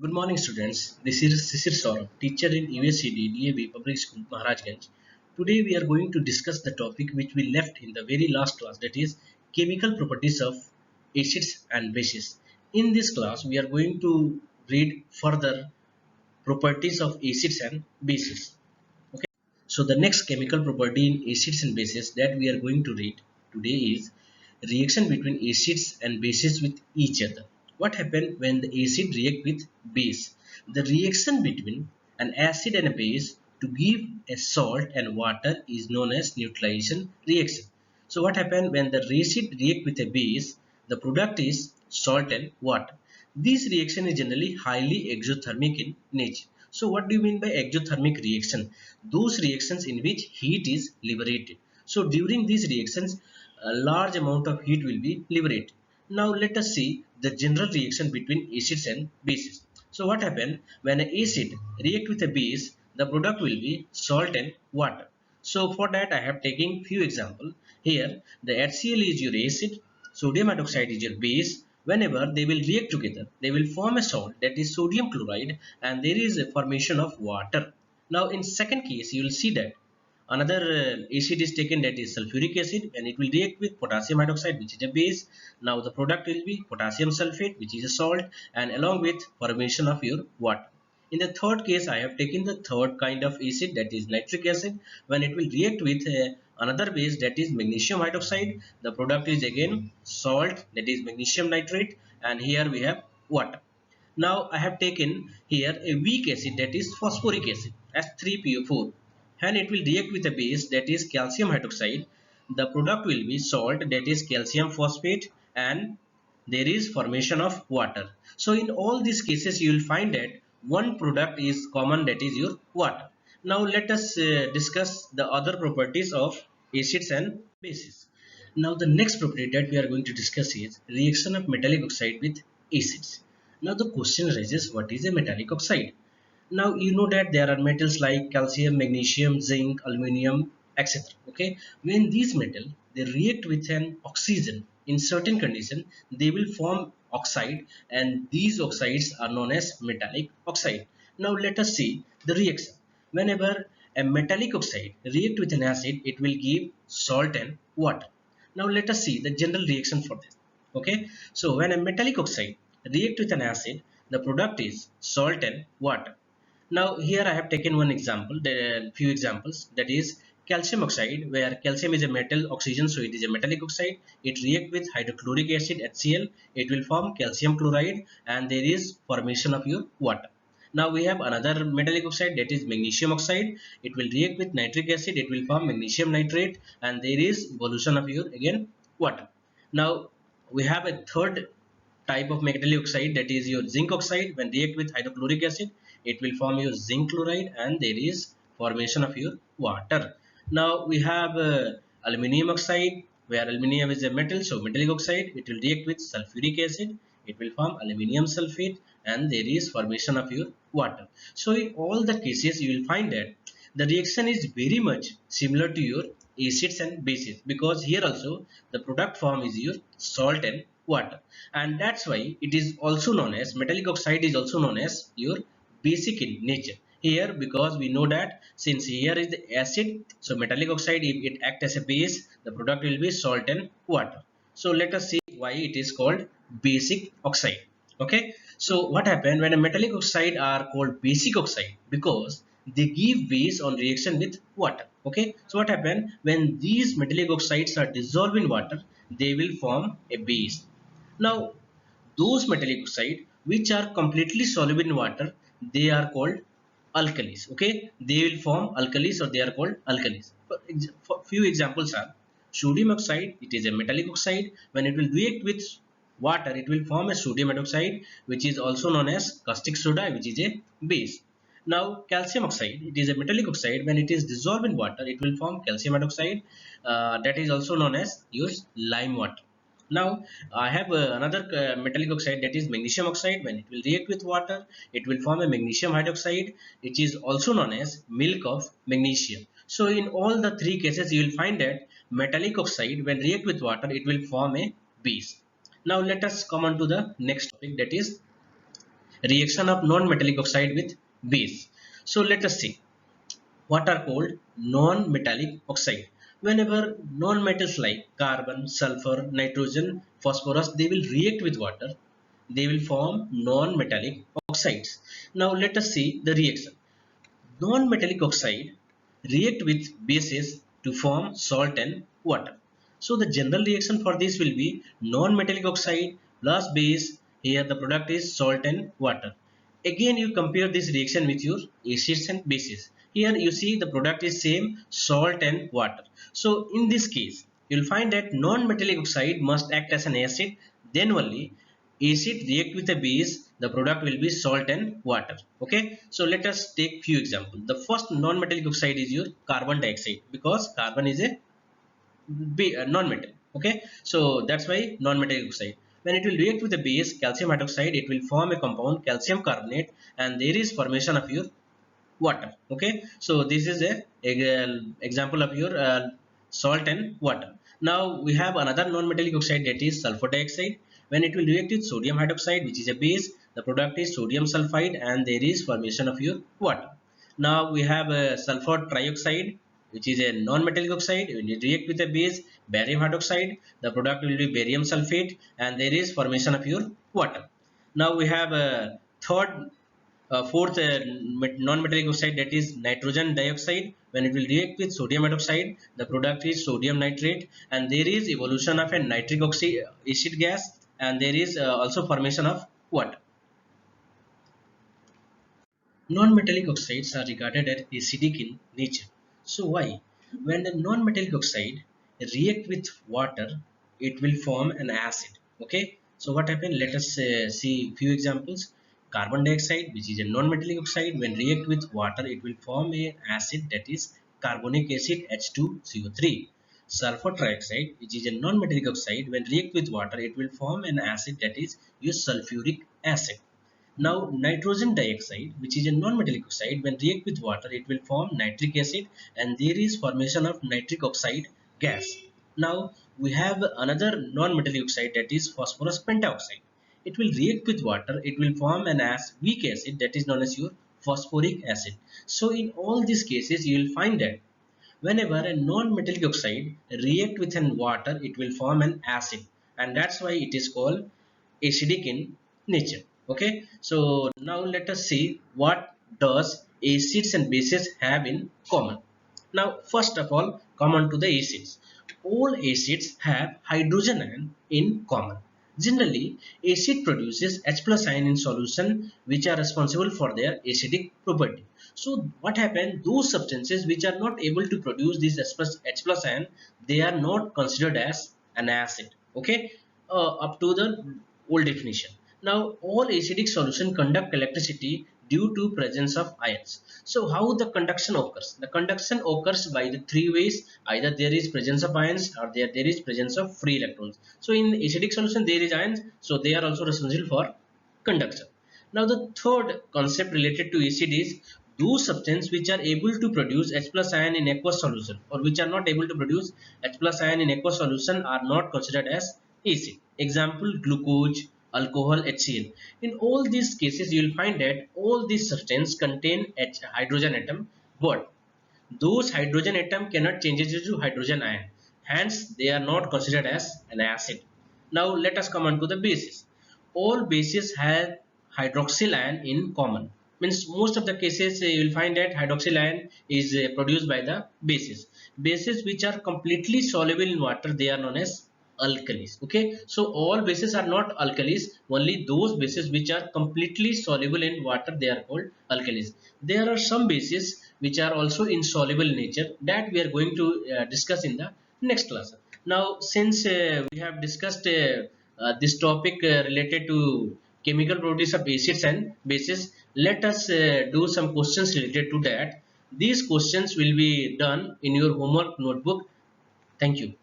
Good morning, students. This is Sisir Saurabh, teacher in USCD DAB Public School, Maharajganj. Today, we are going to discuss the topic which we left in the very last class, that is chemical properties of acids and bases. In this class, we are going to read further properties of acids and bases. Okay. So, the next chemical property in acids and bases that we are going to read today is reaction between acids and bases with each other. What happens when the acid react with base? The reaction between an acid and a base to give a salt and water is known as neutralization reaction. So what happens when the acid react with a base? The product is salt and water. This reaction is generally highly exothermic in nature. So what do you mean by exothermic reaction? Those reactions in which heat is liberated. So during these reactions, a large amount of heat will be liberated. Now let us see the general reaction between acids and bases. So what happens when an acid react with a base, the product will be salt and water. So for that I have taken few examples. Here the HCl is your acid, sodium hydroxide is your base. Whenever they will react together, they will form a salt, that is sodium chloride, and there is a formation of water. Now in second case you will see that another acid is taken, that is sulfuric acid, and it will react with potassium hydroxide, which is a base. Now the product will be potassium sulfate, which is a salt, and along with formation of your water. In the third case I have taken the third kind of acid, that is nitric acid. When it will react with another base, that is magnesium hydroxide, the product is again salt, that is magnesium nitrate, and here we have water. Now I have taken here a weak acid, that is phosphoric acid, H3PO4, and it will react with a base, that is calcium hydroxide. The product will be salt, that is calcium phosphate, and there is formation of water. So in all these cases you will find that one product is common, that is your water. Now let us discuss the other properties of acids and bases. Now the next property that we are going to discuss is reaction of metallic oxide with acids. Now the question arises, what is a metallic oxide? Now you know that there are metals like calcium, magnesium, zinc, aluminum, etc. Okay, when these metals they react with an oxygen in certain condition, they will form oxide, and these oxides are known as metallic oxide. Now let us see the reaction. Whenever a metallic oxide react with an acid, it will give salt and water. Now let us see the general reaction for this. Okay, so when a metallic oxide react with an acid, the product is salt and water. Now here I have taken one example, there are few examples, that is calcium oxide, where calcium is a metal, oxygen, so it is a metallic oxide. It react with hydrochloric acid HCl, it will form calcium chloride, and there is formation of your water. Now we have another metallic oxide, that is magnesium oxide. It will react with nitric acid, it will form magnesium nitrate, and there is evolution of your again water. Now we have a third type of metallic oxide, that is your zinc oxide. When react with hydrochloric acid, it will form your zinc chloride, and there is formation of your water. Now we have aluminum oxide, where aluminum is a metal, so metallic oxide, it will react with sulfuric acid, it will form aluminum sulfate, and there is formation of your water. So in all the cases you will find that the reaction is very much similar to your acids and bases, because here also the product form is your salt and water, and that's why it is also known as metallic oxide, is also known as your basic in nature. Here, because we know that since here is the acid, so metallic oxide, if it act as a base, the product will be salt and water. So let us see why it is called basic oxide. Okay, so what happened when a metallic oxide are called basic oxide? Because they give base on reaction with water. Okay, so what happened when these metallic oxides are dissolved in water, they will form a base. Now those metallic oxide which are completely soluble in water, they are called alkalis. Okay, they will form alkalis, or they are called alkalis. For few examples are sodium oxide, it is a metallic oxide. When it will react with water, it will form a sodium hydroxide, which is also known as caustic soda, which is a base. Now calcium oxide, it is a metallic oxide. When it is dissolved in water, it will form calcium hydroxide, that is also known as your lime water. Now I have another metallic oxide, that is magnesium oxide. When it will react with water, it will form a magnesium hydroxide, which is also known as milk of magnesium. So in all the three cases you will find that metallic oxide when react with water, it will form a base. Now let us come on to the next topic, that is reaction of non-metallic oxide with base. So let us see what are called non-metallic oxide. Whenever non-metals like carbon, sulfur, nitrogen, phosphorus, they will react with water, they will form non-metallic oxides. Now let us see the reaction. Non-metallic oxide react with bases to form salt and water. So the general reaction for this will be non-metallic oxide plus base. Here the product is salt and water. Again you compare this reaction with your acids and bases. Here you see the product is same, salt and water. So in this case you will find that non-metallic oxide must act as an acid, then only acid react with a base, the product will be salt and water. Okay, so let us take few examples. The first non-metallic oxide is your carbon dioxide, because carbon is a non-metal. Okay, so that's why non-metallic oxide. When it will react with the base calcium hydroxide, it will form a compound calcium carbonate, and there is formation of your water. Okay, so this is a example of your salt and water. Now we have another non-metallic oxide, that is sulfur dioxide. When it will react with sodium hydroxide, which is a base, the product is sodium sulfide, and there is formation of your water. Now we have a sulfur trioxide, which is a non-metallic oxide. When it react with a base barium hydroxide, the product will be barium sulfate, and there is formation of your water. Now we have a third fourth non-metallic oxide, that is nitrogen dioxide. When it will react with sodium hydroxide, the product is sodium nitrate, and there is evolution of a nitric oxide acid gas, and there is also formation of water. Non-metallic oxides are regarded as acidic in nature. So why? When the non-metallic oxide react with water, it will form an acid. Okay. So what happened? Let us see few examples. Carbon dioxide, which is a non-metallic oxide, when react with water, it will form an acid, that is carbonic acid H2CO3. Sulfur trioxide, which is a non-metallic oxide, when react with water, it will form an acid, that is your sulfuric acid. Now nitrogen dioxide, which is a non-metallic oxide, when react with water, it will form nitric acid, and there is formation of nitric oxide gas. Now we have another non-metallic oxide, that is phosphorus pentaoxide. It will react with water, it will form an weak acid, that is known as your phosphoric acid. So in all these cases you will find that whenever a non-metallic oxide react with an water, it will form an acid, and that's why it is called acidic in nature. Okay, so now let us see what does acids and bases have in common. Now first of all, common to the acids, all acids have hydrogen ion in common. Generally, acid produces H plus ion in solution, which are responsible for their acidic property. So what happened? Those substances which are not able to produce this H plus ion, they are not considered as an acid. Okay, up to the old definition. Now all acidic solution conduct electricity due to presence of ions. So how the conduction occurs? The conduction occurs by the three ways. Either there is presence of ions, or there is presence of free electrons. So in acidic solution there is ions, so they are also responsible for conduction. Now the third concept related to acid is those substances which are able to produce H plus ion in aqueous solution, or which are not able to produce H plus ion in aqueous solution, are not considered as acid. Example, glucose, alcohol, HCl. In all these cases you will find that all these substances contain hydrogen atom, but those hydrogen atom cannot change into hydrogen ion. Hence, they are not considered as an acid. Now, let us come on to the bases. All bases have hydroxyl ion in common. Means most of the cases you will find that hydroxyl ion is produced by the bases. Bases which are completely soluble in water, they are known as alkalis. Okay, so all bases are not alkalis, only those bases which are completely soluble in water, they are called alkalis. There are some bases which are also insoluble in nature, that we are going to discuss in the next class. Now since we have discussed this topic related to chemical properties of acids and bases, let us do some questions related to that. These questions will be done in your homework notebook. Thank you.